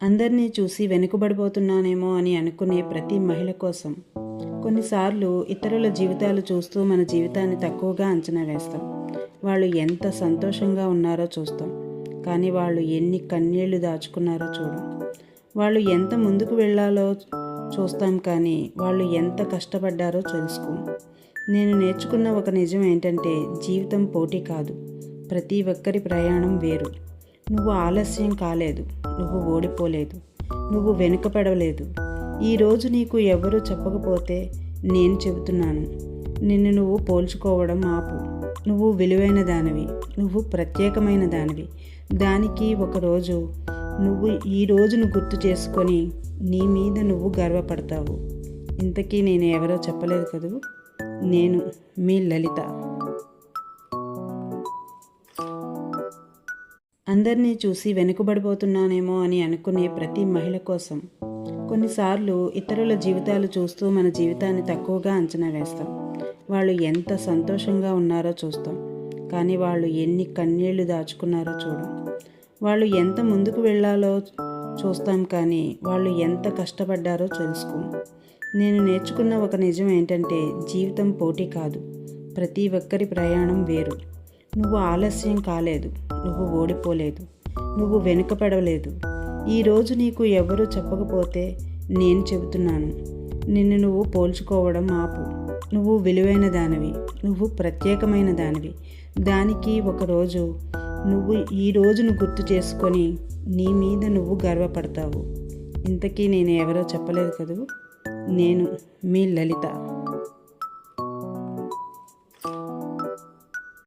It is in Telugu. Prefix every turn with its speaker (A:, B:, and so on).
A: అందరినీ చూసి వెనుకబడిపోతున్నానేమో అని అనుకునే ప్రతి మహిళ కోసం కొన్నిసార్లు ఇతరుల జీవితాలు చూస్తూ మన జీవితాన్ని తక్కువగా అంచనా వేస్తాం. వాళ్ళు ఎంత సంతోషంగా ఉన్నారో చూస్తాం, కానీ వాళ్ళు ఎన్ని కన్నీళ్లు దాచుకున్నారో చూడం. వాళ్ళు ఎంత ముందుకు వెళ్ళాలో చూస్తాం, కానీ వాళ్ళు ఎంత కష్టపడ్డారో తెలుసుకోం. నేను నేర్చుకున్న ఒక నిజం ఏంటంటే, జీవితం పోటీ కాదు, ప్రతి ఒక్కరి ప్రయాణం వేరు. నువ్వు ఆలస్యం కాలేదు, నువ్వు ఓడిపోలేదు, నువ్వు వెనుకపడలేదు. ఈరోజు నీకు ఎవరు చెప్పకపోతే నేను చెబుతున్నాను, నిన్ను నువ్వు పోల్చుకోవడం ఆపు. నువ్వు విలువైన దానివి, నువ్వు ప్రత్యేకమైన దానివి. దానికి ఒకరోజు నువ్వు ఈ రోజును గుర్తు చేసుకొని నీ మీద నువ్వు గర్వపడతావు. ఇంతకీ నేను ఎవరో చెప్పలేదు కదూ, నేను మీ లలిత. అందరినీ చూసి వెనుకబడిపోతున్నానేమో అని అనుకునే ప్రతి మహిళ కోసం కొన్నిసార్లు ఇతరుల జీవితాలు చూస్తూ మన జీవితాన్ని తక్కువగా అంచనా వేస్తాం. వాళ్ళు ఎంత సంతోషంగా ఉన్నారో చూస్తాం, కానీ వాళ్ళు ఎన్ని కన్నీళ్లు దాచుకున్నారో చూడం. వాళ్ళు ఎంత ముందుకు వెళ్ళాలో చూస్తాం, కానీ వాళ్ళు ఎంత కష్టపడ్డారో తెలుసుకోం. నేను నేర్చుకున్న ఒక నిజం ఏంటంటే, జీవితం పోటీ కాదు, ప్రతి ఒక్కరి ప్రయాణం వేరు. నువ్వు ఆలస్యం కాలేదు, నువ్వు ఓడిపోలేదు, నువ్వు వెనుకపడలేదు. ఈరోజు నీకు ఎవరు చెప్పకపోతే నేను చెబుతున్నాను, నిన్ను నువ్వు పోల్చుకోవడం ఆపు. నువ్వు విలువైన దానివి, నువ్వు ప్రత్యేకమైన దానివి. దానికి ఒకరోజు నువ్వు ఈ రోజును గుర్తు చేసుకొని నీ మీద నువ్వు గర్వపడతావు. ఇంతకీ నేను ఎవరో చెప్పలేదు కదూ, నేను మీ లలిత.